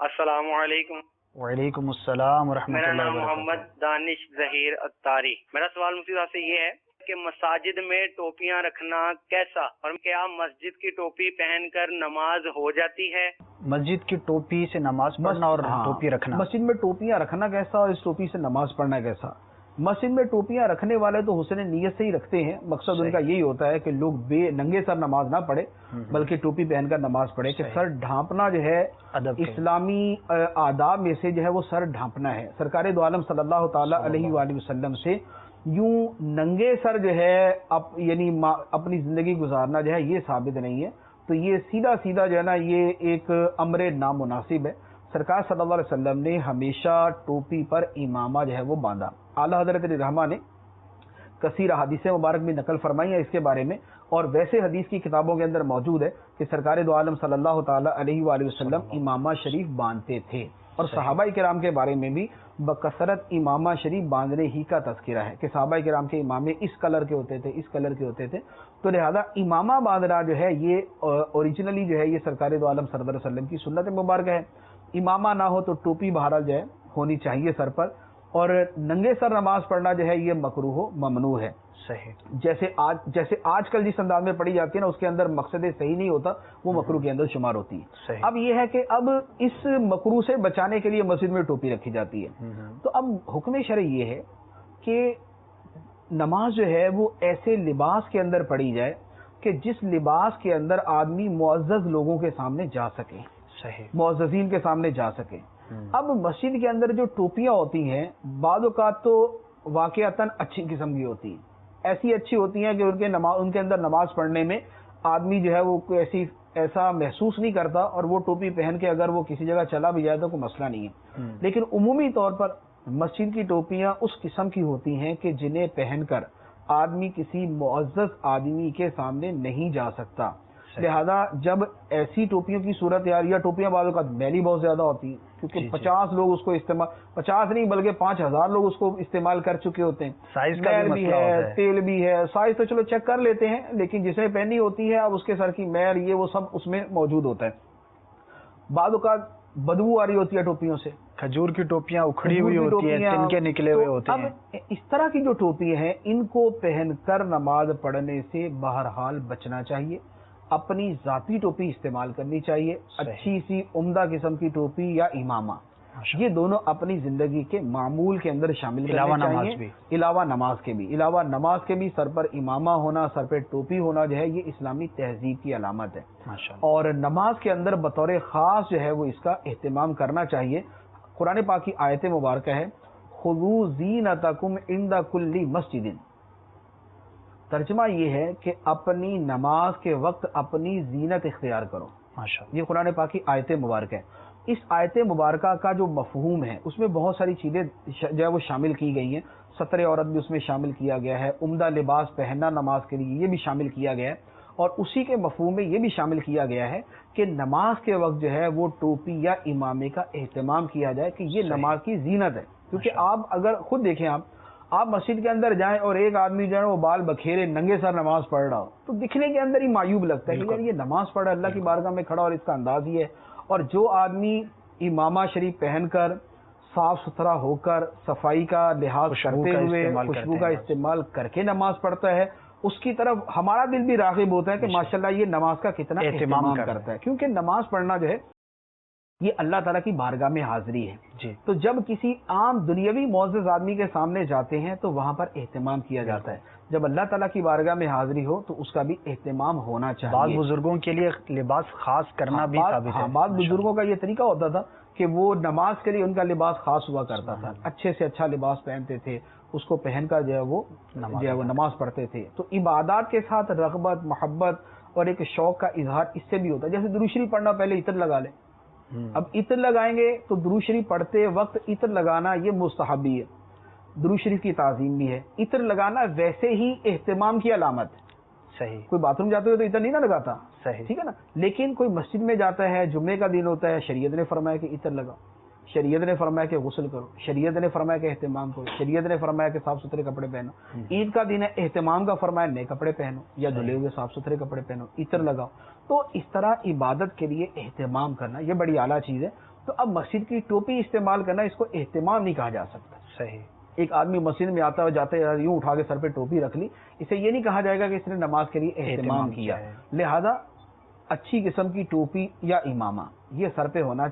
السلام علیکم۔ وعلیکم السلام ورحمۃ میرا اللہ نام وبرکاتہ۔ محمد دانش ظہیر اتاری۔ میرا سوال مفتی صاحب سے یہ ہے کہ مساجد میں ٹوپیاں رکھنا کیسا، اور کیا مسجد کی ٹوپی پہن کر نماز ہو جاتی ہے؟ مسجد کی ٹوپی سے نماز پڑھنا اور ٹوپی رکھنا، مسجد میں ٹوپیاں رکھنا کیسا اور اس ٹوپی سے نماز پڑھنا کیسا؟ مسجد میں ٹوپیاں رکھنے والے تو حسن نیت سے ہی رکھتے ہیں، مقصد ان کا یہی ہوتا ہے کہ لوگ ننگے سر نماز نہ پڑھے بلکہ ٹوپی پہن کر نماز پڑھے، کہ سر ڈھانپنا جو ہے اسلامی آداب میں سے جو ہے وہ سر ڈھانپنا ہے۔ سرکار دو عالم صلی اللہ تعالی علیہ وآلہ وسلم سے یوں ننگے سر جو ہے یعنی اپنی زندگی گزارنا جو ہے یہ ثابت نہیں ہے، تو یہ سیدھا سیدھا جو ہے نا یہ ایک امر نامناسب ہے۔ سرکار صلی اللہ علیہ وسلم نے ہمیشہ ٹوپی پر امامہ جو ہے وہ باندھا۔ اعلیٰ حضرت علی رحمہ نے کثیر احادیث مبارک بھی نقل فرمائی ہیں اس کے بارے میں، اور ویسے حدیث کی کتابوں کے اندر موجود ہے کہ سرکار دو عالم صلی اللہ تعالی علیہ وآلہ وسلم امامہ شریف باندھتے تھے، اور صحابہ کرام کے بارے میں بھی بکثرت امامہ شریف باندھنے ہی کا تذکرہ ہے کہ صحابہ کرام کے امامے اس کلر کے ہوتے تھے، اس کلر کے ہوتے تھے، تو لہذا امامہ باندھنا جو ہے یہ اوریجنلی جو ہے یہ سرکار دو عالم صلی اللہ علیہ وسلم کی سنت مبارکہ ہے۔ امامہ نہ ہو تو ٹوپی بہرحال جو ہے ہونی چاہیے سر پر، اور ننگے سر نماز پڑھنا جو ہے یہ مکروہ و ممنوع ہے۔ صحیح، جیسے آج کل جس انداز میں پڑھی جاتی ہے نا اس کے اندر مقصد صحیح نہیں ہوتا، وہ مکروہ کے اندر شمار ہوتی ہے۔ صحیح۔ اب یہ ہے کہ اب اس مکروہ سے بچانے کے لیے مسجد میں ٹوپی رکھی جاتی ہے، تو اب حکم شرعی یہ ہے کہ نماز جو ہے وہ ایسے لباس کے اندر پڑھی جائے کہ جس لباس کے اندر آدمی معزز لوگوں کے سامنے جا سکے، صحیح، معززین کے سامنے جا سکے۔ اب مسجد کے اندر جو ٹوپیاں ہوتی ہیں بعض اوقات تو واقعتاً اچھی قسم کی ہوتی ہیں، ایسی اچھی ہوتی ہیں کہ ان کے اندر نماز پڑھنے میں آدمی جو ہے وہ ایسا محسوس نہیں کرتا، اور وہ ٹوپی پہن کے اگر وہ کسی جگہ چلا بھی جائے تو کوئی مسئلہ نہیں ہے۔ لیکن عمومی طور پر مسجد کی ٹوپیاں اس قسم کی ہوتی ہیں کہ جنہیں پہن کر آدمی کسی معزز آدمی کے سامنے نہیں جا سکتا، لہذا جب ایسی ٹوپیوں کی صورت یا ٹوپیاں بعض اوقات میلی بہت زیادہ ہوتی ہیں کیونکہ 50 لوگ اس کو استعمال، 50 نہیں بلکہ 5000 لوگ اس کو استعمال کر چکے ہوتے ہیں، سائز کا بھی ہے، تیل بھی ہے، سائز تو چلو چیک کر لیتے ہیں لیکن جسے پہنی ہوتی ہے اب اس کے سر کی میل یہ وہ سب اس میں موجود ہوتا ہے۔ بعض اوقات بدبو آ رہی ہوتی ہے ٹوپیوں سے، کھجور کی ٹوپیاں اکھڑی ہوئی ہوتی ہیں، تنکے نکلے ہوئے ہوتے ہیں۔ اب اس طرح کی جو ٹوپی ہیں ان کو پہن کر نماز پڑھنے سے بہرحال بچنا چاہیے، اپنی ذاتی ٹوپی استعمال کرنی چاہیے، اچھی سی عمدہ قسم کی ٹوپی یا امامہ، یہ دونوں اپنی زندگی کے معمول کے اندر شامل کرنے چاہیے، علاوہ نماز کے بھی سر پر امامہ ہونا، سر پہ ٹوپی ہونا جو ہے یہ اسلامی تہذیب کی علامت ہے، اور نماز کے اندر بطور خاص جو ہے وہ اس کا اہتمام کرنا چاہیے۔ قرآن پاک کی آیت مبارکہ ہے خذوا زینتکم عند کل مسجد، ترجمہ یہ ہے کہ اپنی نماز کے وقت اپنی زینت اختیار کرو، یہ قرآن پاک کی آیت مبارکہ ہے۔ اس آیت مبارکہ کا جو مفہوم ہے اس میں بہت ساری چیزیں جو ہے وہ شامل کی گئی ہیں، ستر عورت بھی اس میں شامل کیا گیا ہے، عمدہ لباس پہننا نماز کے لیے یہ بھی شامل کیا گیا ہے، اور اسی کے مفہوم میں یہ بھی شامل کیا گیا ہے کہ نماز کے وقت جو ہے وہ ٹوپی یا امامے کا اہتمام کیا جائے کہ یہ نماز کی زینت ہے، کیونکہ آپ اگر خود دیکھیں آپ مسجد کے اندر جائیں اور ایک آدمی جو ہے وہ بال بکھیرے ننگے سر نماز پڑھ رہا ہو تو دکھنے کے اندر ہی معیوب لگتا ہے کہ یار یہ نماز پڑھ رہا ہے، اللہ کی بارگاہ میں کھڑا اور اس کا انداز ہی ہے۔ اور جو آدمی امامہ شریف پہن کر صاف ستھرا ہو کر صفائی کا لحاظ کرتے ہوئے خوشبو کا استعمال کر کے نماز پڑھتا ہے اس کی طرف ہمارا دل بھی راغب ہوتا ہے کہ ماشاءاللہ یہ نماز کا کتنا اہتمام کرتا ہے، کیونکہ نماز پڑھنا جو ہے یہ اللہ تعالیٰ کی بارگاہ میں حاضری ہے، تو جب کسی عام دنیاوی معزز آدمی کے سامنے جاتے ہیں تو وہاں پر اہتمام کیا جاتا ہے، جب اللہ تعالیٰ کی بارگاہ میں حاضری ہو تو اس کا بھی اہتمام ہونا چاہیے۔ بعض بزرگوں کے لیے لباس خاص کرنا بھی ثابت ہے، بعض بزرگوں کا یہ طریقہ ہوتا تھا کہ وہ نماز کے لیے ان کا لباس خاص ہوا کرتا تھا، اچھے سے اچھا لباس پہنتے تھے، اس کو پہن کر جو ہے وہ نماز پڑھتے تھے۔ تو عبادات کے ساتھ رغبت، محبت اور ایک شوق کا اظہار اس سے بھی ہوتا ہے، جیسے درود شریف پڑھنا، پہلے عطر لگا لیں، اب عطر لگائیں گے تو درود شریف پڑھتے وقت عطر لگانا یہ مستحبی ہے، درود شریف کی تعظیم بھی ہے، عطر لگانا ویسے ہی اہتمام کی علامت ہے۔ صحیح، کوئی باتھ روم جاتے ہوئے تو عطر نہیں نہ لگاتا، صحیح، ٹھیک ہے نا، لیکن کوئی مسجد میں جاتا ہے، جمعے کا دن ہوتا ہے، شریعت نے فرمایا کہ عطر لگاؤ، شریعت نے فرمایا کہ غسل کرو، شریعت نے فرمایا کہ اہتمام کرو، شریعت نے فرمایا کہ صاف ستھرے کپڑے پہنو، عید کا دن ہے، اہتمام کا فرمایا نئے کپڑے پہنو یا دھلے ہوئے صاف ستھرے کپڑے پہنو، عطر لگاؤ۔ تو اس طرح عبادت کے لیے اہتمام کرنا یہ بڑی اعلیٰ چیز ہے. تو اب مسجد کی ٹوپی استعمال کرنا اس کو اہتمام نہیں کہا جا سکتا. صحیح. ایک آدمی مسجد میں آتا ہے جاتے یوں اٹھا کے سر پہ ٹوپی رکھ لی, اسے یہ نہیں کہا جائے گا کہ اس نے نماز کے لیے اہتمام کیا. لہذا اچھی قسم کی ٹوپی یا امامہ یہ سر پہ ہونا چاہیے.